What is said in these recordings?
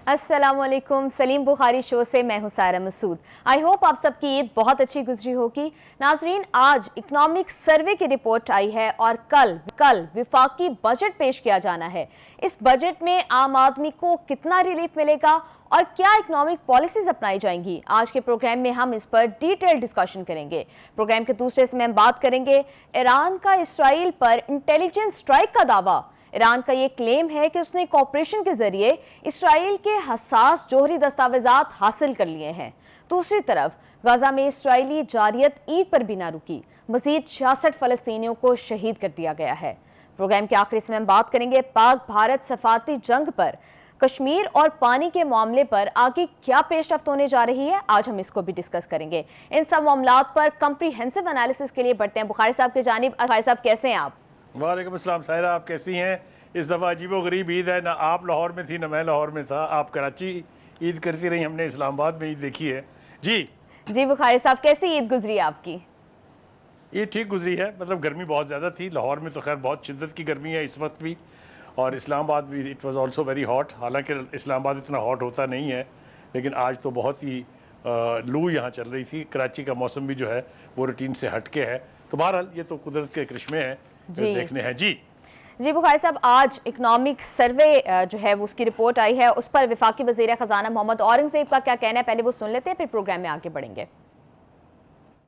السلام علیکم، سلیم بخاری شو سے میں ہوں سائرہ مسعود۔ آئی ہوپ آپ سب کی عید بہت اچھی گزری ہوگی۔ ناظرین، آج اکنامک سروے کی رپورٹ آئی ہے اور کل وفاقی بجٹ پیش کیا جانا ہے۔ اس بجٹ میں عام آدمی کو کتنا ریلیف ملے گا اور کیا اکنامک پالیسیز اپنائی جائیں گی؟ آج کے پروگرام میں ہم اس پر ڈیٹیل ڈسکشن کریں گے۔ پروگرام کے دوسرے حصے میں ہم بات کریں گے ایران کا اسرائیل پر انٹیلیجنس اسٹرائک کا دعویٰ۔ ایران کا یہ کلیم ہے کہ اس نے کوآپریشن کے ذریعے اسرائیل کے حساس جوہری دستاویزات حاصل کر لیے ہیں۔ دوسری طرف غزہ میں اسرائیلی جارحیت عید پر بھی نہ رکی، مزید 66 فلسطینیوں کو شہید کر دیا گیا ہے۔ پروگرام کے آخری حصے میں ہم بات کریں گے پاک بھارت سفارتی جنگ پر، کشمیر اور پانی کے معاملے پر آگے کیا پیش رفت ہونے جا رہی ہے، آج ہم اس کو بھی ڈسکس کریں گے۔ ان سب معاملات پر کمپریہنسو انالیسس کے لیے بڑھتے ہیں بخاری صاحب کی جانب۔ بخاری صاحب کیسے ہیں آپ؟ وعلیکم السلام سائرہ، آپ کیسی ہیں؟ اس دفعہ عجیب و غریب عید ہے، نہ آپ لاہور میں تھی نہ میں لاہور میں تھا۔ آپ کراچی عید کرتی رہی، ہم نے اسلام آباد میں عید دیکھی ہے۔ جی بخاری صاحب کیسی عید گزری آپ کی؟ عید ٹھیک گزری ہے، مطلب گرمی بہت زیادہ تھی لاہور میں، تو خیر بہت شدت کی گرمی ہے اس وقت بھی، اور اسلام آباد بھی it was also very hot. حالانکہ اسلام آباد اتنا ہاٹ ہوتا نہیں ہے، لیکن آج تو بہت ہی لو یہاں چل رہی تھی۔ کراچی کا موسم بھی جو ہے وہ روٹین سے ہٹ کے ہے، تو بہرحال یہ تو قدرت کے کرشمے ہیں جو دیکھنے ہیں۔ جی بخاری صاحب، آج اکنامک سروے جو ہے وہ اس کی رپورٹ آئی ہے، اس پر وفاقی وزیر خزانہ محمد اورنگزیب کا کیا کہنا ہے، پہلے وہ سن لیتے ہیں پھر پروگرام میں آگے بڑھیں گے۔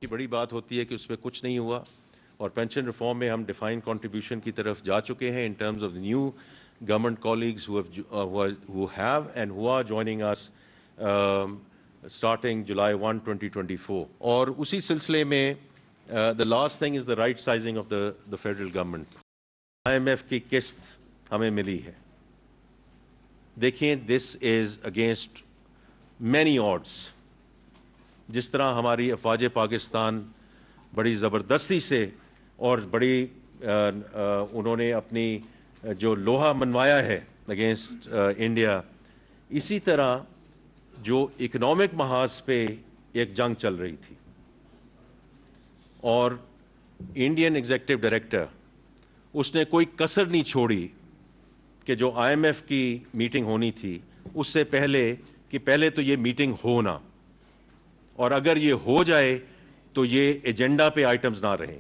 بڑی بات ہوتی ہے کہ اس میں کچھ نہیں ہوا، اور پینشن ریفارم میں ہم ڈیفائن کنٹریبیوشن کی طرف جا چکے ہیں in terms of new government colleagues who have and who are joining us starting July 1, 2024. اور اسی سلسلے میں the last thing is the right sizing of the federal government. IMF کی قسط ہمیں ملی ہے۔ دیکھیں، this is against many odds۔ جس طرح ہماری افواج پاکستان بڑی زبردستی سے اور بڑی انہوں نے اپنی جو لوہا منوایا ہے اگینسٹ انڈیا، اسی طرح جو اکنامک محاذ پہ ایک جنگ چل رہی تھی، اور انڈین ایگزیکٹو ڈائریکٹر اس نے کوئی کسر نہیں چھوڑی کہ جو آئی ایم ایف کی میٹنگ ہونی تھی اس سے پہلے کہ پہلے تو یہ میٹنگ ہونا، اور اگر یہ ہو جائے تو یہ ایجنڈا پہ آئٹمز نہ رہیں۔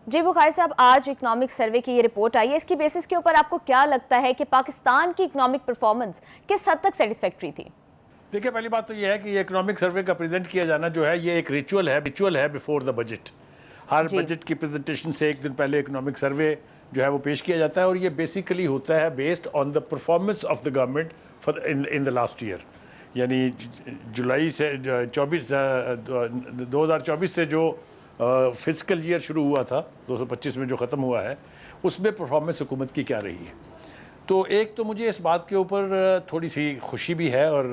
جی بخاری صاحب، آج اکنامک سروے کی یہ رپورٹ آئی ہے، اس کی بیسس کے اوپر آپ کو کیا لگتا ہے کہ پاکستان کی اکنامک پرفارمنس کس حد تک سیٹسفیکٹری تھی؟ دیکھیں، پہلی بات تو یہ ہے کہ یہ اکنامک سروے کا پریزنٹ کیا جانا جو ہے یہ ایک ریچول ہے before the budget. Hare budget کی پریزنٹیشن سے ایک دن پہلے اکنامک سروے جو ہے وہ پیش کیا جاتا ہے، اور یہ بیسیکلی ہوتا ہے based on the performance of the government in the last year, یعنی جولائی سے 2024 سے جو فزیکل ایئر شروع ہوا تھا 2025 میں جو ختم ہوا ہے، اس میں پرفارمنس حکومت کی کیا رہی ہے۔ تو ایک تو مجھے اس بات کے اوپر تھوڑی سی خوشی بھی ہے، اور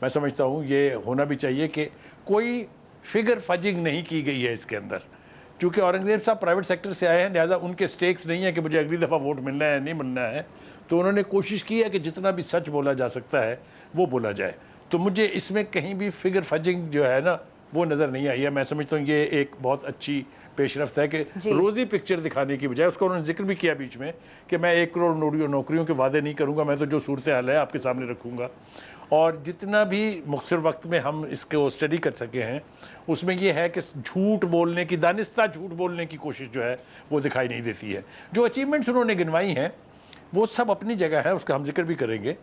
میں سمجھتا ہوں یہ ہونا بھی چاہیے کہ کوئی فگر فجنگ نہیں کی گئی ہے اس کے اندر۔ چونکہ اورنگزیب صاحب پرائیویٹ سیکٹر سے آئے ہیں، لہٰذا ان کے سٹیکس نہیں ہیں کہ مجھے اگلی دفعہ ووٹ ملنا ہے نہیں ملنا ہے، تو انہوں نے کوشش کی ہے کہ جتنا بھی سچ بولا جا سکتا ہے وہ بولا جائے۔ تو مجھے اس میں کہیں بھی فگر فجنگ جو ہے نا وہ نظر نہیں آئی ہے۔ میں سمجھتا ہوں یہ ایک بہت اچھی پیش رفت ہے کہ روزی پکچر دکھانے کی بجائے، اس کو انہوں نے ذکر بھی کیا بیچ میں کہ میں 1 کروڑ نوکریوں کے وعدے نہیں کروں گا، میں تو جو صورتحال ہے آپ کے سامنے رکھوں گا، اور جتنا بھی مختصر وقت میں ہم اس کو اسٹڈی کر سکے ہیں اس میں یہ ہے کہ جھوٹ بولنے کی، دانستہ جھوٹ بولنے کی کوشش جو ہے وہ دکھائی نہیں دیتی ہے۔ جو اچیومنٹس انہوں نے گنوائی ہیں وہ سب اپنی جگہ ہے، اس کا ہم ذکر بھی کریں گے،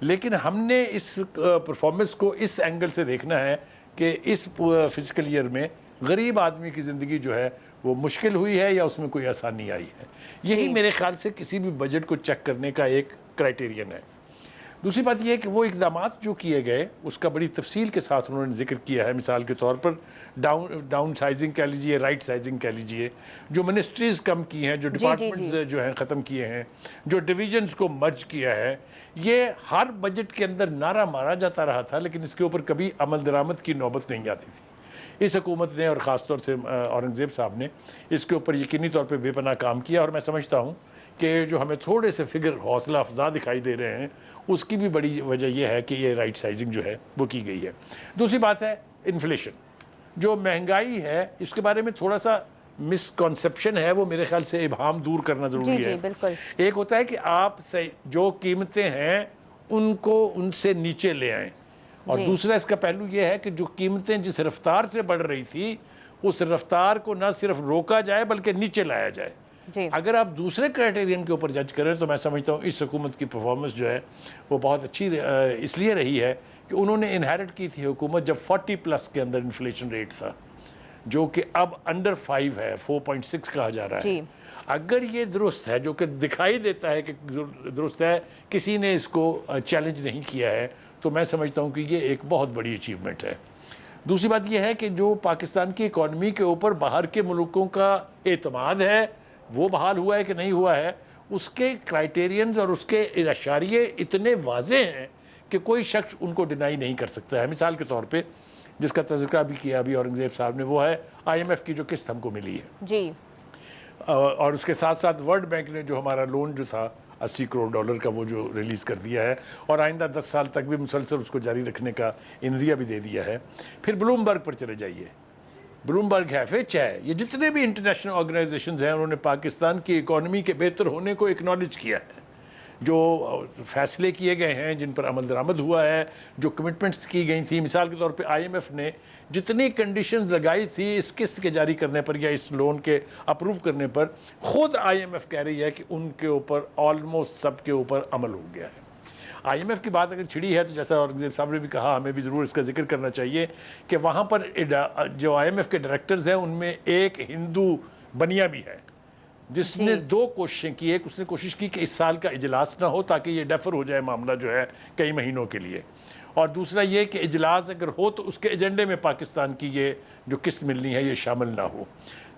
لیکن ہم نے اس پرفارمنس کو اس اینگل سے دیکھنا ہے کہ اس فزیکل ایئر میں غریب آدمی کی زندگی جو ہے وہ مشکل ہوئی ہے یا اس میں کوئی آسانی آئی ہے۔ یہی میرے خیال سے کسی بھی بجٹ کو چیک کرنے کا ایک کرائیٹیرین ہے۔ دوسری بات یہ ہے کہ وہ اقدامات جو کیے گئے اس کا بڑی تفصیل کے ساتھ انہوں نے ذکر کیا ہے۔ مثال کے طور پر ڈاؤن سائزنگ کہہ لیجیے، رائٹ سائزنگ کہہ لیجیے، جو منسٹریز کم کی ہیں، جو ڈپارٹمنٹس جو ہیں ختم کیے ہیں، جو ڈویژنز کو مرج کیا ہے، یہ ہر بجٹ کے اندر نعرہ مارا جاتا رہا تھا، لیکن اس کے اوپر کبھی عمل درآمد کی نوبت نہیں آتی تھی۔ اس حکومت نے اور خاص طور سے اورنگزیب صاحب نے اس کے اوپر یقینی طور پہ بے پناہ کام کیا، اور میں سمجھتا ہوں کہ جو ہمیں تھوڑے سے فگر حوصلہ افزا دکھائی دے رہے ہیں اس کی بھی بڑی وجہ یہ ہے کہ یہ رائٹ سائزنگ جو ہے وہ کی گئی ہے۔ دوسری بات ہے انفلیشن، جو مہنگائی ہے اس کے بارے میں تھوڑا سا مسکنسیپشن ہے، وہ میرے خیال سے ابہام دور کرنا ضروری ہے۔ ایک ہوتا ہے کہ آپ جو قیمتیں ہیں ان کو ان سے نیچے لے آئیں. اور دوسرا اس کا پہلو یہ ہے کہ جو قیمتیں جس رفتار سے بڑھ رہی تھی اس رفتار کو نہ صرف روکا جائے بلکہ نیچے لایا جائے. اگر آپ دوسرے کرائٹیرین کے اوپر جج کریں تو میں سمجھتا ہوں اس حکومت کی پرفارمنس جو ہے وہ بہت اچھی اس لیے رہی ہے کہ انہوں نے انہیرٹ کی تھی حکومت جب 40+ کے اندر انفلیشن ریٹ تھا, جو کہ اب انڈر 5 ہے, 4.6 کہا جا رہا ہے. اگر یہ درست ہے, جو کہ دکھائی دیتا ہے کہ درست ہے, کسی نے اس کو چیلنج نہیں کیا ہے, تو میں سمجھتا ہوں کہ یہ ایک بہت بڑی اچیومنٹ ہے. دوسری بات یہ ہے کہ جو پاکستان کی اکانومی کے اوپر باہر کے ملکوں کا اعتماد ہے وہ بحال ہوا ہے کہ نہیں ہوا ہے, اس کے کرائٹیرینز اور اس کے اشاریے اتنے واضح ہیں کہ کوئی شخص ان کو ڈینائی نہیں کر سکتا ہے. مثال کے طور پہ جس کا تذکرہ بھی کیا ابھی اورنگزیب صاحب نے, وہ ہے IMF کی جو قسط ہم کو ملی ہے, اور اس کے ساتھ ساتھ ورلڈ بینک نے جو ہمارا لون جو تھا $80 کروڑ کا وہ جو ریلیز کر دیا ہے, اور آئندہ 10 سال تک بھی مسلسل اس کو جاری رکھنے کا اندیا بھی دے دیا ہے. پھر بلومبرگ پر چلے جائیے, بلومبرگ ہے, فچ ہے, یہ جتنے بھی انٹرنیشنل آرگنائزیشنز ہیں انہوں نے پاکستان کی اکانومی کے بہتر ہونے کو اکنالج کیا ہے. جو فیصلے کیے گئے ہیں, جن پر عمل درآمد ہوا ہے, جو کمٹمنٹس کی گئی تھیں, مثال کے طور پہ IMF نے جتنی کنڈیشنز لگائی تھی اس قسط کے جاری کرنے پر یا اس لون کے اپروو کرنے پر, خود IMF کہہ رہی ہے کہ ان کے اوپر آلموسٹ سب کے اوپر عمل ہو گیا ہے. IMF کی بات اگر چھڑی ہے تو جیسا اورنگزیب صاحب نے بھی کہا, ہمیں بھی ضرور اس کا ذکر کرنا چاہیے کہ وہاں پر جو IMF کے ڈائریکٹرز ہیں ان میں ایک ہندو بنیا بھی ہے, جس نے 2 کوششیں کی. ایک اس نے کوشش کی کہ اس سال کا اجلاس نہ ہو تاکہ یہ ڈیفر ہو جائے معاملہ جو ہے کئی مہینوں کے لیے, اور دوسرا یہ کہ اجلاس اگر ہو تو اس کے ایجنڈے میں پاکستان کی یہ جو قسط ملنی ہے یہ شامل نہ ہو.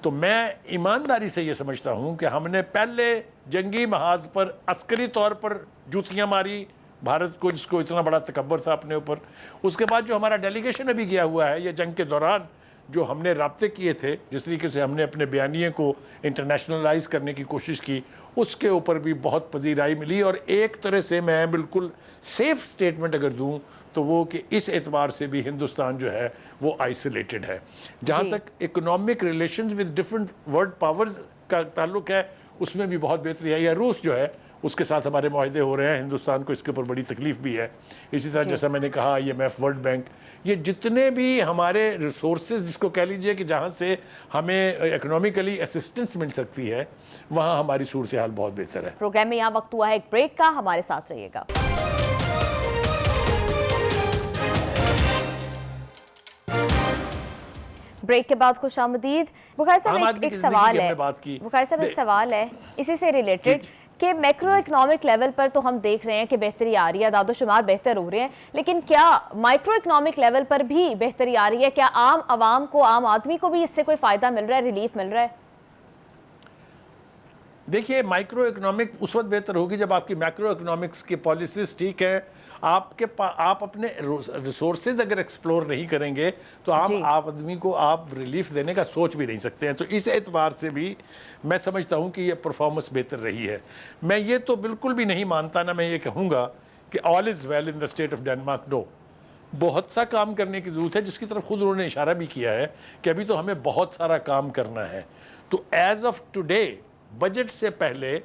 تو میں ایمانداری سے یہ سمجھتا ہوں کہ ہم نے پہلے جنگی محاذ پر عسکری طور پر جوتیاں ماری بھارت کو, جس کو اتنا بڑا تکبر تھا اپنے اوپر. اس کے بعد جو ہمارا ڈیلیگیشن ابھی گیا ہوا ہے, یہ جنگ کے دوران جو ہم نے رابطے کیے تھے, جس طریقے سے ہم نے اپنے بیانیے کو انٹرنیشنلائز کرنے کی کوشش کی, اس کے اوپر بھی بہت پذیرائی ملی. اور ایک طرح سے میں بالکل سیف سٹیٹمنٹ اگر دوں تو وہ کہ اس اعتبار سے بھی ہندوستان جو ہے وہ آئسولیٹڈ ہے. جہاں تک economic relations with different world powers کا تعلق ہے اس میں بھی بہت بہتری ہے. یا روس جو ہے اس کے ساتھ ہمارے معاہدے ہو رہے ہیں, ہندوستان کو اس کے اوپر بڑی تکلیف بھی ہے. اسی طرح جیسا میں نے کہا IMF, ورلڈ بینک, یہ جتنے بھی ہمارے ریسورسز جس کو کہہ لیجئے کہ جہاں سے ہمیں اکنامیکلی اسسٹنس مل سکتی ہے, وہاں ہماری صورتحال بہت بہتر ہے. پروگرام میں یہاں وقت ہوا ہے ایک بریک کا, ہمارے ساتھ رہیے گا. بریک کے بعد خوش آمدید. بخاری صاحب ایک سوال ہے, بخاری صاحب ایک سوال ہے اسی سے ریلیٹڈ کہ میکرو اکنامک لیول پر تو ہم دیکھ رہے ہیں کہ بہتری آ رہی ہے, اعداد و شمار بہتر ہو رہے ہیں, لیکن کیا مائکرو اکنامک لیول پر بھی بہتری آ رہی ہے؟ کیا عام عوام کو, عام آدمی کو بھی اس سے کوئی فائدہ مل رہا ہے, ریلیف مل رہا ہے؟ دیکھیے, مائکرو اکنامک اس وقت بہتر ہوگی جب آپ کی میکرو اکنامکس کی پالیسیز ٹھیک ہے. آپ اپنے ریسورسز اگر ایکسپلور نہیں کریں گے تو عام آدمی کو آپ ریلیف دینے کا سوچ بھی نہیں سکتے ہیں. تو اس اعتبار سے بھی میں سمجھتا ہوں کہ یہ پرفارمنس بہتر رہی ہے. میں یہ تو بالکل بھی نہیں مانتا, نہ میں یہ کہوں گا کہ all is well in the state of Denmark. No, بہت سا کام کرنے کی ضرورت ہے, جس کی طرف خود انہوں نے اشارہ بھی کیا ہے کہ ابھی تو ہمیں بہت سارا کام کرنا ہے. تو ایز آف ٹوڈے بجٹ سے پہلے,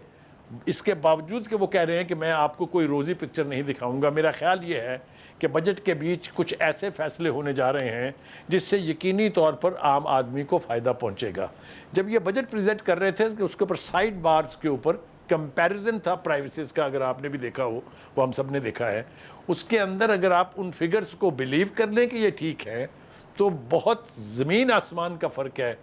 اس کے باوجود کہ وہ کہہ رہے ہیں کہ میں آپ کو کوئی روزی پکچر نہیں دکھاؤں گا, میرا خیال یہ ہے کہ بجٹ کے بیچ کچھ ایسے فیصلے ہونے جا رہے ہیں جس سے یقینی طور پر عام آدمی کو فائدہ پہنچے گا. جب یہ بجٹ پریزنٹ کر رہے تھے کہ اس کے اوپر سائیڈ بارز کے اوپر کمپیریزن تھا پرائیویسیز کا, اگر آپ نے بھی دیکھا ہو, وہ ہم سب نے دیکھا ہے, اس کے اندر اگر آپ ان فگرز کو بلیو کر لیں کہ یہ ٹھیک ہے تو بہت زمین آسمان کا فرق ہے.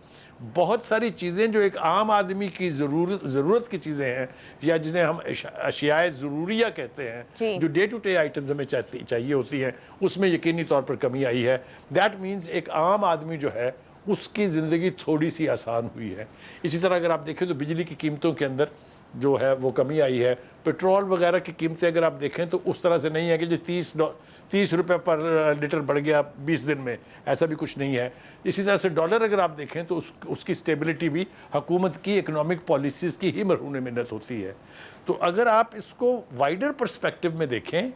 بہت ساری چیزیں جو ایک عام آدمی کی ضرورت کی چیزیں ہیں, یا جنہیں ہم اشیاء ضروریہ کہتے ہیں, جو ڈے ٹو ڈے آئٹمز ہمیں چاہیے ہوتی ہیں, اس میں یقینی طور پر کمی آئی ہے. دیٹ مینز ایک عام آدمی جو ہے اس کی زندگی تھوڑی سی آسان ہوئی ہے. اسی طرح اگر آپ دیکھیں تو بجلی کی قیمتوں کے اندر جو ہے وہ کمی آئی ہے. پیٹرول وغیرہ کی قیمتیں اگر آپ دیکھیں تو اس طرح سے نہیں ہے کہ جو 30 روپے پر لیٹر بڑھ گیا 20 دن میں, ایسا بھی کچھ نہیں ہے. اسی طرح سے ڈالر اگر آپ دیکھیں تو اس کی سٹیبلٹی بھی حکومت کی اکنامک پالیسیز کی ہی مرہون منت ہوتی ہے. تو اگر آپ اس کو وائڈر پرسپیکٹو میں دیکھیں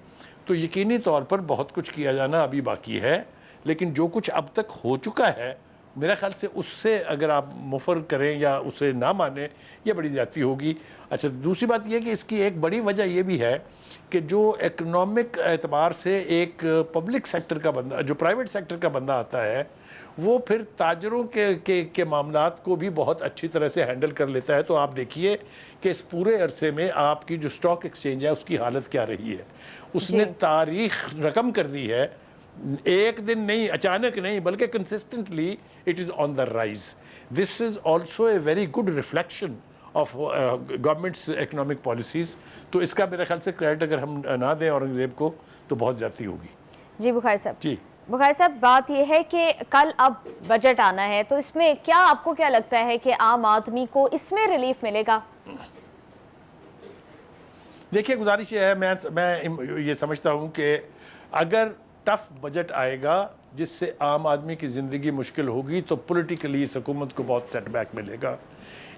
تو یقینی طور پر بہت کچھ کیا جانا ابھی باقی ہے, لیکن جو کچھ اب تک ہو چکا ہے میرا خیال سے اس سے اگر آپ مفر کریں یا اسے نہ مانیں یہ بڑی زیادتی ہوگی. اچھا دوسری بات یہ کہ اس کی ایک بڑی وجہ یہ بھی ہے کہ جو اکنامک اعتبار سے ایک پبلک سیکٹر کا بندہ, جو پرائیویٹ سیکٹر کا بندہ آتا ہے, وہ پھر تاجروں کے معاملات کو بھی بہت اچھی طرح سے ہینڈل کر لیتا ہے. تو آپ دیکھیے کہ اس پورے عرصے میں آپ کی جو سٹاک ایکسچینج ہے اس کی حالت کیا رہی ہے. اس نے تاریخ رقم کر دی ہے, ایک دن نہیں, اچانک نہیں, بلکہ consistently it is on the rise. This is also a very good reflection of government's economic policies. تو اس کا میرے خیال سے کریڈٹ اگر ہم نہ دیں اورنگزیب کو تو بہت زیادتی ہوگی. جی بخاری صاحب, جی بخاری صاحب بات یہ ہے کہ کل اب بجٹ آنا ہے, تو اس میں کیا آپ کو کیا لگتا ہے کہ عام آدمی کو اس میں ریلیف ملے گا؟ دیکھیے گزارش یہ ہے, میں یہ سمجھتا ہوں کہ اگر ٹف بجٹ آئے گا جس سے عام آدمی کی زندگی مشکل ہوگی تو پولیٹیکلی اس حکومت کو بہت سیٹ بیک ملے گا.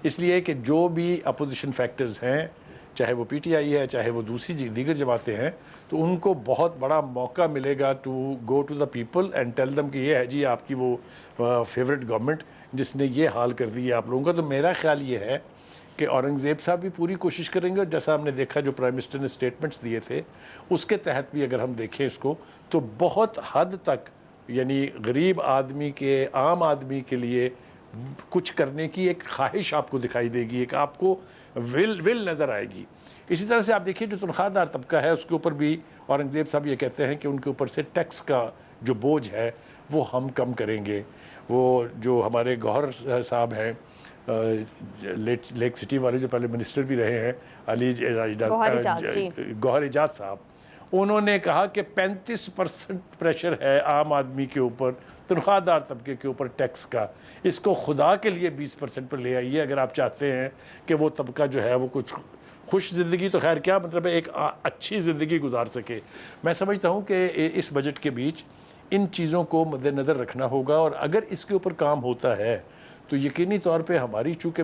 اس لیے کہ جو بھی اپوزیشن فیکٹرز ہیں, چاہے وہ پی ٹی آئی ہے, چاہے وہ دوسری دیگر جماعتیں ہیں, تو ان کو بہت بڑا موقع ملے گا to go to the people and tell them کہ یہ ہے جی آپ کی وہ فیوریٹ گورنمنٹ جس نے یہ حال کر دی ہے آپ لوگوں کا. تو میرا خیال یہ ہے کہ اورنگزیب صاحب بھی پوری کوشش کریں گے, اور جیسا ہم نے دیکھا جو پرائم منسٹر نے سٹیٹمنٹس دیے تھے اس کے تحت بھی اگر ہم دیکھیں اس کو تو بہت حد تک یعنی غریب آدمی کے, عام آدمی کے لیے کچھ کرنے کی ایک خواہش آپ کو دکھائی دے گی, ایک آپ کو ول نظر آئے گی. اسی طرح سے آپ دیکھیے جو تنخواہ دار طبقہ ہے اس کے اوپر بھی اورنگزیب صاحب یہ کہتے ہیں کہ ان کے اوپر سے ٹیکس کا جو بوجھ ہے وہ ہم کم کریں گے. وہ جو ہمارے گوہر صاحب ہیں, لیک سٹی والے جو پہلے منسٹر بھی رہے ہیں, گوہر اجاز صاحب, انہوں نے کہا کہ 35% پریشر ہے عام آدمی کے اوپر, تنخواہ دار طبقے کے اوپر ٹیکس کا. اس کو خدا کے لیے 20% پر لے آئیے اگر آپ چاہتے ہیں کہ وہ طبقہ جو ہے وہ کچھ خوش زندگی, تو خیر کیا مطلب ہے, ایک اچھی زندگی گزار سکے. میں سمجھتا ہوں کہ اس بجٹ کے بیچ ان چیزوں کو مد نظر رکھنا ہوگا, اور اگر اس کے اوپر کام ہوتا ہے تو یقینی طور پہ ہماری چونکہ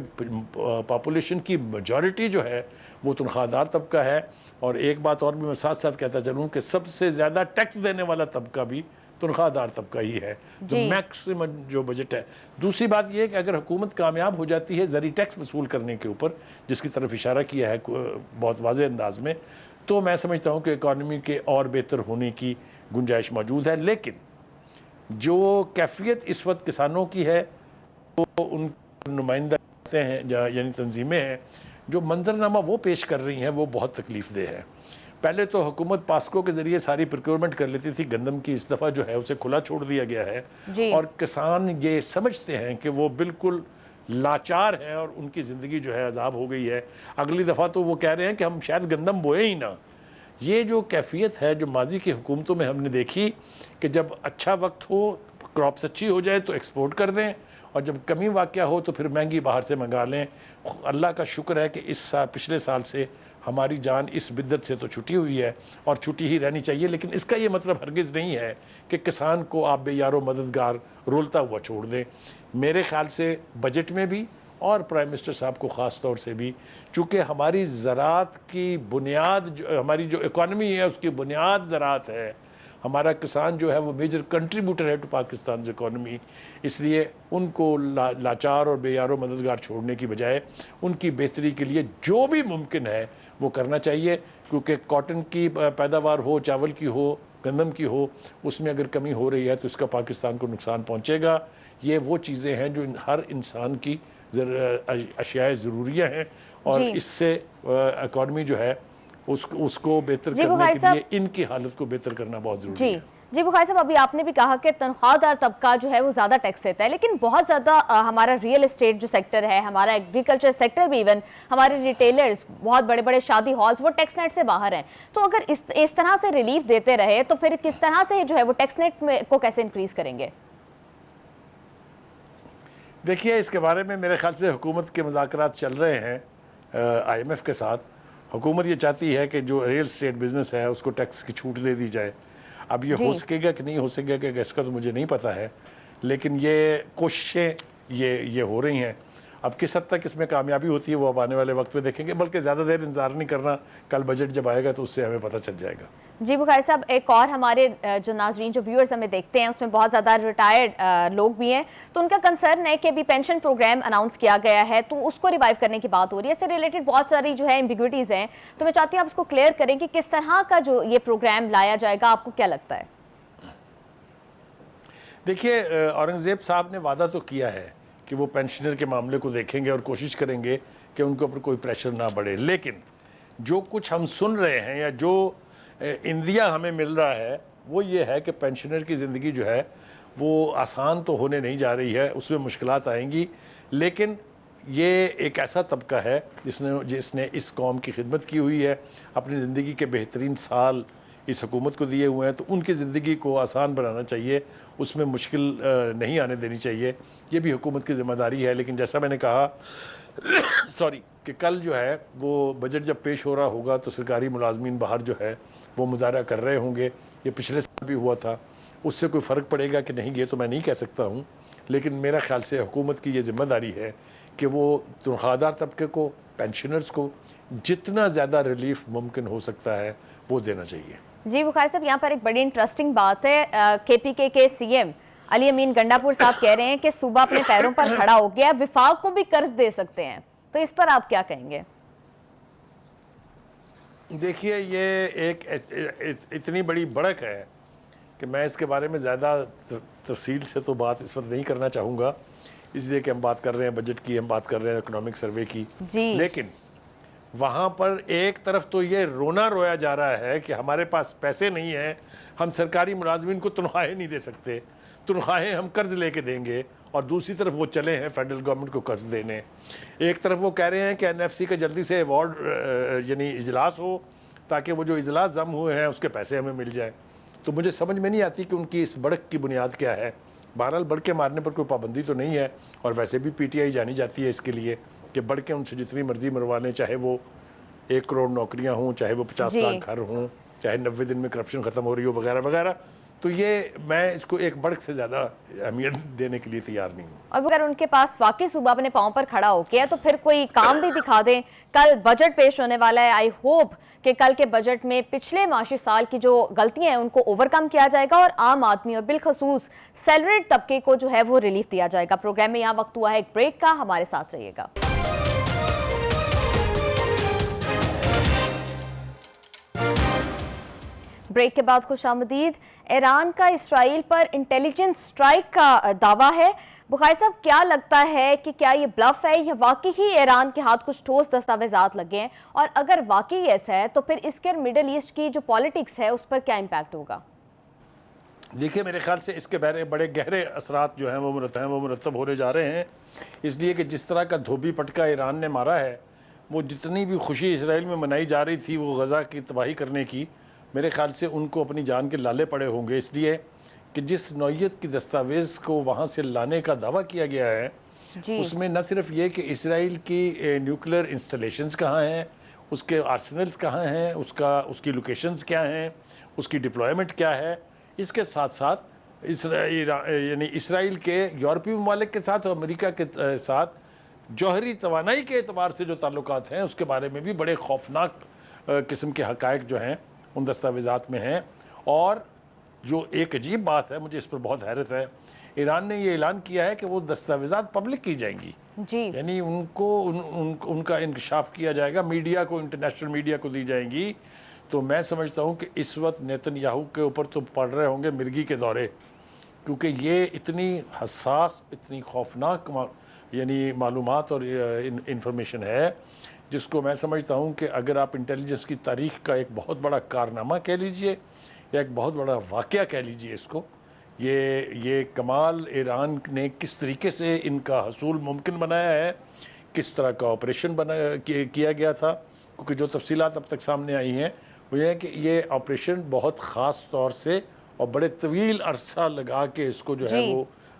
پاپولیشن کی میجورٹی جو ہے وہ تنخواہ دار طبقہ ہے. اور ایک بات اور بھی میں ساتھ ساتھ کہتا چلوں کہ سب سے زیادہ ٹیکس دینے والا طبقہ بھی تنخواہ دار طبقہ ہی ہے, جو میکسیمم جو بجٹ ہے. دوسری بات یہ کہ اگر حکومت کامیاب ہو جاتی ہے زرعی ٹیکس وصول کرنے کے اوپر, جس کی طرف اشارہ کیا ہے بہت واضح انداز میں, تو میں سمجھتا ہوں کہ اکانومی کے اور بہتر ہونے کی گنجائش موجود ہے. لیکن جو کیفیت اس وقت کسانوں کی ہے وہ ان نمائندہ ہیں یعنی تنظیمیں ہیں جو منظرنامہ وہ پیش کر رہی ہیں وہ بہت تکلیف دہ ہے. پہلے تو حکومت پاسکو کے ذریعے ساری پروکیورمنٹ کر لیتی تھی گندم کی, اس دفعہ جو ہے اسے کھلا چھوڑ دیا گیا ہے, اور کسان یہ سمجھتے ہیں کہ وہ بالکل لاچار ہیں اور ان کی زندگی جو ہے عذاب ہو گئی ہے. اگلی دفعہ تو وہ کہہ رہے ہیں کہ ہم شاید گندم بوئے ہی نہ. یہ جو کیفیت ہے جو ماضی کی حکومتوں میں ہم نے دیکھی کہ جب اچھا وقت ہو, کراپس اچھی ہو جائے تو ایکسپورٹ کر دیں, اور جب کمی واقعہ ہو تو پھر مہنگی باہر سے منگا لیں. اللہ کا شکر ہے کہ اس سال پچھلے سال سے ہماری جان اس بدت سے تو چھٹی ہوئی ہے, اور چھٹی ہی رہنی چاہیے. لیکن اس کا یہ مطلب ہرگز نہیں ہے کہ کسان کو آپ بے یار و مددگار رولتا ہوا چھوڑ دیں. میرے خیال سے بجٹ میں بھی اور پرائم منسٹر صاحب کو خاص طور سے بھی, چونکہ ہماری زراعت کی بنیاد ہماری جو اکانومی ہے اس کی بنیاد زراعت ہے, ہمارا کسان جو ہے وہ میجر کنٹریبیوٹر ہے ٹو پاکستان اکانومی, اس لیے ان کو لاچار اور بے یار و مددگار چھوڑنے کی بجائے ان کی بہتری کے لیے جو بھی ممکن ہے وہ کرنا چاہیے. کیونکہ کاٹن کی پیداوار ہو, چاول کی ہو, گندم کی ہو, اس میں اگر کمی ہو رہی ہے تو اس کا پاکستان کو نقصان پہنچے گا. یہ وہ چیزیں ہیں جو ہر انسان کی اشیاء ضروریہ ہیں, اور اس سے اکانومی جو ہے اس کو بہتر کرنے کے لیے ان کی حالت کو بہتر کرنا بہت ضروری ہے. جی بخاری صاحب, ابھی آپ نے بھی کہا کہ تنخواہ دار طبقہ جو ہے وہ زیادہ ٹیکس دیتا ہے, لیکن بہت زیادہ ہمارا ریئل اسٹیٹ جو سیکٹر ہے, ہمارا ایگریکلچر سیکٹر بھی, ایون ہمارے ریٹیلرز, بہت بڑے بڑے شادی ہالز, وہ ٹیکس نیٹ سے باہر ہیں. تو اگر اس طرح سے ریلیف دیتے رہے تو پھر کس طرح سے جو ہے وہ ٹیکس نیٹ کو کیسے انکریز کریں گے؟ دیکھیے اس کے بارے میں میرے خیال سے حکومت کے مذاکرات چل رہے ہیں آئی ایم ایف کے ساتھ. حکومت یہ چاہتی ہے کہ جو ریئل اسٹیٹ بزنس ہے اس کو ٹیکس کی چھوٹ دے دی جائے. اب یہ ہو سکے گا کہ نہیں ہو سکے گا کہ اس کا تو مجھے نہیں پتہ ہے, لیکن یہ کوششیں یہ ہو رہی ہیں. اب کس حد تک اس میں کامیابی ہوتی ہے وہ اب آنے والے وقت میں دیکھیں گے، بلکہ زیادہ دیر انتظار نہیں کرنا، کل بجٹ جب آئے گا تو اس سے ہمیں پتہ چل جائے گا۔ جی بخاری صاحب، ایک اور ہمارے جو ناظرین جو ویورز ہمیں دیکھتے ہیں اس میں بہت زیادہ ریٹائرڈ لوگ بھی ہیں، تو ان کا کنسرن ہے کہ ابھی پینشن پروگرام اناؤنس کیا گیا ہے تو اس کو ریوائیو کرنے کی بات ہو رہی ہے، اس سے ریلیٹڈ بہت ساری جو ہے ایمبیگوٹیز ہیں، تو میں چاہتی ہوں آپ اس کو کلیئر کریں کہ کس طرح کا جو یہ پروگرام لایا جائے گا، آپ کو کیا لگتا ہے؟ دیکھیے، اورنگزیب صاحب نے وعدہ تو کیا ہے کہ وہ پینشنر کے معاملے کو دیکھیں گے اور کوشش کریں گے کہ ان کے اوپر کوئی پریشر نہ بڑھے، لیکن جو کچھ ہم سن رہے ہیں یا جو اندیا ہمیں مل رہا ہے وہ یہ ہے کہ پینشنر کی زندگی جو ہے وہ آسان تو ہونے نہیں جا رہی ہے، اس میں مشکلات آئیں گی، لیکن یہ ایک ایسا طبقہ ہے جس نے اس قوم کی خدمت کی ہوئی ہے، اپنی زندگی کے بہترین سال اس حکومت کو دیے ہوئے ہیں، تو ان کی زندگی کو آسان بنانا چاہیے، اس میں مشکل نہیں آنے دینی چاہیے، یہ بھی حکومت کی ذمہ داری ہے۔ لیکن جیسا میں نے کہا کہ کل جو ہے وہ بجٹ جب پیش ہو رہا ہوگا تو سرکاری ملازمین باہر جو ہے وہ مظاہرہ کر رہے ہوں گے، یہ پچھلے سال بھی ہوا تھا، اس سے کوئی فرق پڑے گا کہ نہیں یہ تو میں نہیں کہہ سکتا ہوں، لیکن میرا خیال سے حکومت کی یہ ذمہ داری ہے کہ وہ تنخواہ دار طبقے کو، پینشنرز کو جتنا زیادہ ریلیف ممکن ہو سکتا ہے وہ دینا چاہیے۔ جی بخاری صاحب، یہاں پر ایک بڑی انٹرسٹنگ بات ہے، کے پی کے سی ایم علی امین گنڈاپور صاحب کہہ رہے ہیں کہ صوبہ اپنے پیروں پر کھڑا ہو گیا، وفاق کو بھی قرض دے سکتے ہیں، تو اس پر آپ کیا کہیں گے؟ دیکھیے، یہ ایک اتنی بڑی بڑک ہے کہ میں اس کے بارے میں زیادہ تفصیل سے تو بات اس وقت نہیں کرنا چاہوں گا، اس لیے کہ ہم بات کر رہے ہیں بجٹ کی، ہم بات کر رہے ہیں اکنامک سروے کی، لیکن وہاں پر ایک طرف تو یہ رونا رویا جا رہا ہے کہ ہمارے پاس پیسے نہیں ہیں، ہم سرکاری ملازمین کو تنخواہیں نہیں دے سکتے، تنخواہیں ہم قرض لے کے دیں گے، اور دوسری طرف وہ چلے ہیں فیڈرل گورنمنٹ کو قرض دینے۔ ایک طرف وہ کہہ رہے ہیں کہ این ایف سی کا جلدی سے ایوارڈ یعنی اجلاس ہو تاکہ وہ جو اجلاس ضم ہوئے ہیں اس کے پیسے ہمیں مل جائیں، تو مجھے سمجھ میں نہیں آتی کہ ان کی اس بڑک کی بنیاد کیا ہے۔ بہرحال بڑھ کے مارنے پر کوئی پابندی تو نہیں ہے، اور ویسے بھی پی ٹی آئی جانی جاتی ہے اس کے لیے کہ بڑھ کے ان سے جتنی مرضی مروا لیں، چاہے وہ 1 کروڑ نوکریاں ہوں، چاہے وہ 50 لاکھ گھر ہوں، چاہے 90 دن میں کرپشن ختم ہو رہی ہو، وغیرہ وغیرہ، تو یہ میں اس کو ایک بڑک سے زیادہ اہمیت دینے کے لیے تیار نہیں ہوں۔ اور اگر ان کے پاس واقعی صوبہ اپنے پاؤں پر کھڑا ہو گیا تو پھر کوئی کام بھی دکھا دیں۔ کل بجٹ پیش ہونے والا ہے، آئی ہوپ کہ کل کے بجٹ میں پچھلے معاشی سال کی جو غلطیاں ہیں ان کو اوور کم کیا جائے گا، اور عام آدمی اور بالخصوص سیلریڈ طبقے کو جو ہے وہ ریلیف دیا جائے گا۔ پروگرام میں یہاں وقت ہوا ہے ایک بریک کا، ہمارے ساتھ رہیے گا۔ بریک کے بعد خوش آمدید۔ ایران کا اسرائیل پر انٹیلیجنس سٹرائک کا دعویٰ ہے۔ بخاری صاحب، کیا لگتا ہے کہ کیا یہ بلف ہے یا واقعی ہی ایران کے ہاتھ کچھ ٹھوس دستاویزات لگے ہیں، اور اگر واقعی ایسا ہے تو پھر اس کے مڈل ایسٹ کی جو پالیٹکس ہے اس پر کیا امپیکٹ ہوگا؟ دیکھیے، میرے خیال سے اس کے بڑے گہرے اثرات جو ہیں وہ مرتب ہونے جا رہے ہیں، اس لیے کہ جس طرح کا دھوبی پٹکا ایران نے مارا ہے، وہ جتنی بھی خوشی اسرائیل میں منائی جا رہی تھی وہ غزہ کی تباہی کرنے کی، میرے خیال سے ان کو اپنی جان کے لالے پڑے ہوں گے، اس لیے کہ جس نوعیت کی دستاویز کو وہاں سے لانے کا دعویٰ کیا گیا ہے اس میں نہ صرف یہ کہ اسرائیل کی نیوکلیر انسٹالیشنز کہاں ہیں، اس کے آرسنلز کہاں ہیں، اس کی لوکیشنز کیا ہیں، اس کی ڈپلائمنٹ کیا ہے، اس کے ساتھ ساتھ یعنی اسرائیل کے یورپی ممالک کے ساتھ اور امریکہ کے ساتھ جوہری توانائی کے اعتبار سے جو تعلقات ہیں اس کے بارے میں بھی بڑے خوفناک قسم کے حقائق جو ہیں ان دستاویزات میں ہیں۔ اور جو ایک عجیب بات ہے، مجھے اس پر بہت حیرت ہے، ایران نے یہ اعلان کیا ہے کہ وہ دستاویزات پبلک کی جائیں گی، یعنی ان کا انکشاف کیا جائے گا، میڈیا کو، انٹرنیشنل میڈیا کو دی جائیں گی۔ تو میں سمجھتا ہوں کہ اس وقت نیتن یاہو کے اوپر تو پڑ رہے ہوں گے مرغی کے دورے، کیونکہ یہ اتنی حساس، اتنی خوفناک یعنی معلومات اور انفارمیشن ہے جس کو میں سمجھتا ہوں کہ اگر آپ انٹیلیجنس کی تاریخ کا ایک بہت بڑا کارنامہ کہہ لیجئے یا ایک بہت بڑا واقعہ کہہ لیجئے اس کو، یہ کمال ایران نے کس طریقے سے ان کا حصول ممکن بنایا ہے، کس طرح کا آپریشن کیا گیا تھا، کیونکہ جو تفصیلات اب تک سامنے آئی ہیں وہ یہ ہے کہ یہ آپریشن بہت خاص طور سے اور بڑے طویل عرصہ لگا کے اس کو جو ہے وہ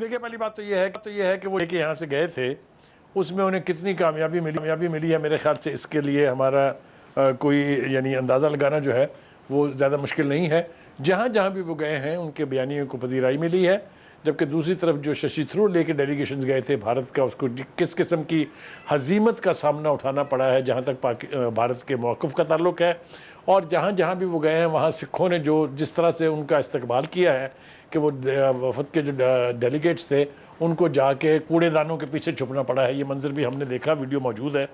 دیکھیں پہلی بات تو یہ ہے کہ وہ کہ یہاں سے گئے تھے اس میں انہیں کتنی کامیابی ملی ہے، میرے خیال سے اس کے لیے ہمارا کوئی یعنی اندازہ لگانا جو ہے وہ زیادہ مشکل نہیں ہے۔ جہاں بھی وہ گئے ہیں ان کے بیانیوں کو پذیرائی ملی ہے، جبکہ دوسری طرف جو ششی تھرور لے کے ڈیلیگیشنز گئے تھے بھارت کا، اس کو کس قسم کی ہزیمت کا سامنا اٹھانا پڑا ہے جہاں تک بھارت کے موقف کا تعلق ہے، اور جہاں بھی وہ گئے ہیں وہاں سکھوں نے جس طرح سے ان کا استقبال کیا ہے کہ وہ وفد کے جو ڈیلیگیٹس تھے ان کو جا کے کوڑے دانوں کے پیچھے چھپنا پڑا ہے۔ یہ منظر بھی ہم نے دیکھا، ویڈیو موجود ہے۔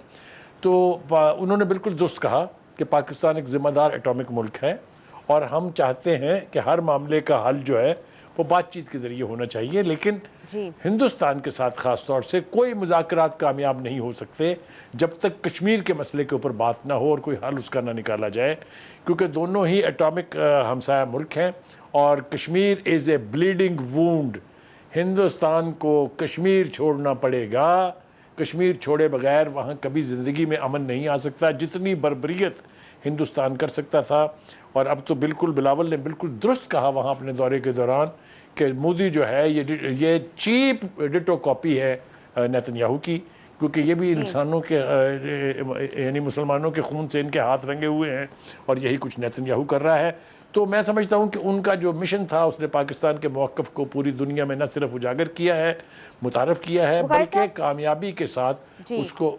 تو انہوں نے بالکل درست کہا کہ پاکستان ایک ذمہ دار ایٹامک ملک ہے، اور ہم چاہتے ہیں کہ ہر معاملے کا حل جو ہے وہ بات چیت کے ذریعے ہونا چاہیے، لیکن ہندوستان کے ساتھ خاص طور سے کوئی مذاکرات کامیاب نہیں ہو سکتے جب تک کشمیر کے مسئلے کے اوپر بات نہ ہو اور کوئی حل اس کا نہ نکالا جائے، کیونکہ دونوں ہی ایٹامک ہمسایہ ملک ہیں، اور کشمیر از اے بلیڈنگ وونڈ۔ ہندوستان کو کشمیر چھوڑنا پڑے گا، کشمیر چھوڑے بغیر وہاں کبھی زندگی میں امن نہیں آ سکتا، جتنی بربریت ہندوستان کر سکتا تھا۔ اور اب تو بالکل بلاول نے بالکل درست کہا وہاں اپنے دورے کے دوران کہ مودی جو ہے یہ چیپ ڈٹو کاپی ہے نیتن یاہو کی، کیونکہ یہ بھی انسانوں کے یعنی مسلمانوں کے خون سے ان کے ہاتھ رنگے ہوئے ہیں، اور یہی کچھ نیتن یاہو کر رہا ہے۔ تو میں سمجھتا ہوں کہ ان کا جو مشن تھا اس نے پاکستان کے موقف کو پوری دنیا میں نہ صرف اجاگر کیا ہے، متعارف کیا ہے، بلکہ کامیابی کے ساتھ اس کو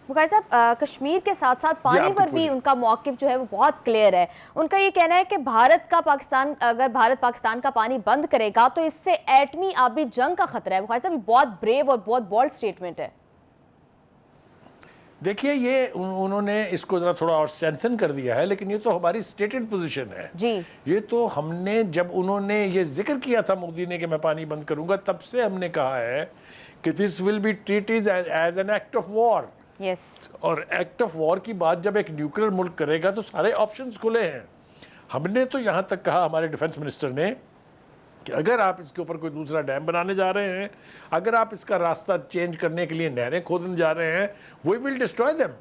بخاری صاحب کشمیر کے ساتھ ساتھ پانی پر بھی ان کا موقف جو ہے وہ بہت کلیئر ہے۔ ان کا یہ کہنا ہے کہ اگر بھارت پاکستان کا پانی بند کرے گا تو اس سے ایٹمی آبی جنگ کا خطرہ ہے۔ بخاری صاحب یہ بہت بریو اور بہت بولڈ سٹیٹمنٹ ہے۔ دیکھیے یہ انہوں نے اس کو ذرا تھوڑا اور سینسن کر دیا ہے، لیکن یہ تو ہماری سٹیٹڈ پوزیشن ہے۔ یہ تو ہم نے جب انہوں نے یہ ذکر کیا تھا مودی نے کہ میں پانی بند کروں گا، تب سے ہم نے کہا ہے کہ this will be treated as an act of war. اور ایکٹ آف وار کی بات جب ایک نیوکلیر ملک کرے گا تو سارے آپشنز کھلے ہیں۔ ہم نے تو یہاں تک کہا ہمارے ڈیفنس منسٹر نے کہ اگر آپ اس کے اوپر کوئی دوسرا ڈیم بنانے جا رہے ہیں، اگر آپ اس کا راستہ چینج کرنے کے لیے نہریں کھودنے جا رہے ہیں، we will destroy them۔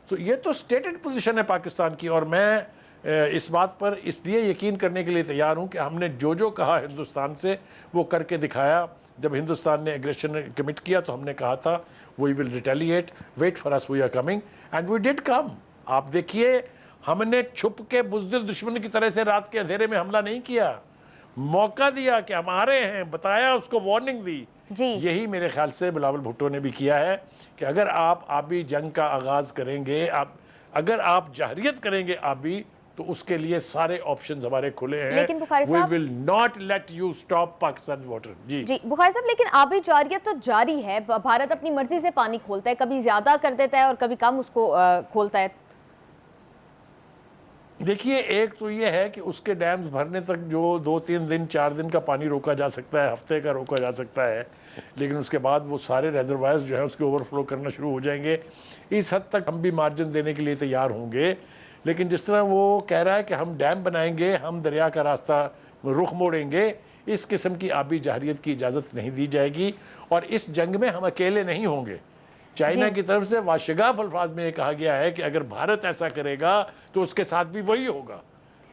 تو یہ تو سٹیٹڈ پوزیشن ہے پاکستان کی، اور میں اس بات پر اس لیے یقین کرنے کے لیے تیار ہوں کہ ہم نے جو کہا ہندوستان سے وہ کر کے دکھایا۔ جب ہندوستان نے ایگریشن کمٹ کیا تو ہم نے کہا تھا we will retaliate, wait for us, we are coming, and we did come۔ آپ دیکھیے ہم نے چھپ کے بزدل دشمن کی طرح سے رات کے اندھیرے میں حملہ نہیں کیا، موقع دیا کہ ہم آ رہے ہیں، بتایا، اس کو وارننگ دی۔ یہی میرے خیال سے بلاول بھٹو نے بھی کیا ہے کہ اگر آپ آبی جنگ کا آغاز کریں گے، اگر آپ جہریت کریں گے آبی، تو اس کے لیے سارے آپشنز ہمارے کھلے ہیں۔ لیکن بخاری we صاحب will not let you stop Pakistan water۔ جی بخاری صاحب، لیکن آبی جاریت تو جاری ہے، بھارت اپنی مرضی سے پانی کھولتا ہے، کبھی زیادہ کر دیتا ہے اور کبھی کم اس کو کھولتا ہے۔ دیکھیے ایک تو یہ ہے کہ اس کے ڈیمز بھرنے تک جو 2-3 دن 4 دن کا پانی روکا جا سکتا ہے، ہفتے کا روکا جا سکتا ہے، لیکن اس کے بعد وہ سارے ریزروائرز جو ہیں اس کے اوور فلو کرنا شروع ہو جائیں گے۔ اس حد تک ہم بھی مارجن دینے کے لیے تیار ہوں گے، لیکن جس طرح وہ کہہ رہا ہے کہ ہم ڈیم بنائیں گے، ہم دریا کا راستہ رخ موڑیں گے، اس قسم کی آبی جہریت کی اجازت نہیں دی جائے گی۔ اور اس جنگ میں ہم اکیلے نہیں ہوں گے۔ چائنا کی طرف سے واشگاف الفاظ میں یہ کہا گیا ہے کہ اگر بھارت ایسا کرے گا تو اس کے ساتھ بھی وہی ہوگا،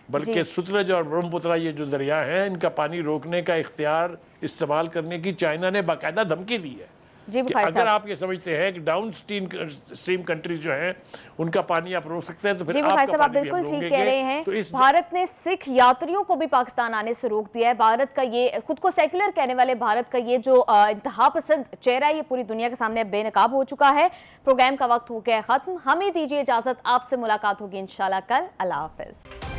بلکہ ستلج اور برہم پترا یہ جو دریا ہیں ان کا پانی روکنے کا اختیار استعمال کرنے کی چائنا نے باقاعدہ دھمکی دی ہے۔ کہ اگر آپ یہ سمجھتے ہیں کہ ڈاؤن سٹریم کنٹریز جو ہیں ان کا پانی آپ روک سکتے ہیں تو پھر آپ کا پانی بھی ہم روکیں گے۔ بالکل ٹھیک کہہ رہے ہیں، بھارت نے سکھ یاتریوں کو بھی پاکستان آنے سے روک دیا ہے۔ بھارت کا یہ خود کو سیکولر کہنے والے بھارت کا یہ جو انتہا پسند چہرہ ہے یہ پوری دنیا کے سامنے بے نقاب ہو چکا ہے۔ پروگرام کا وقت ہو گیا ختم، ہمیں دیجیے اجازت، آپ سے ملاقات ہوگی انشاءاللہ کل۔ اللہ حافظ۔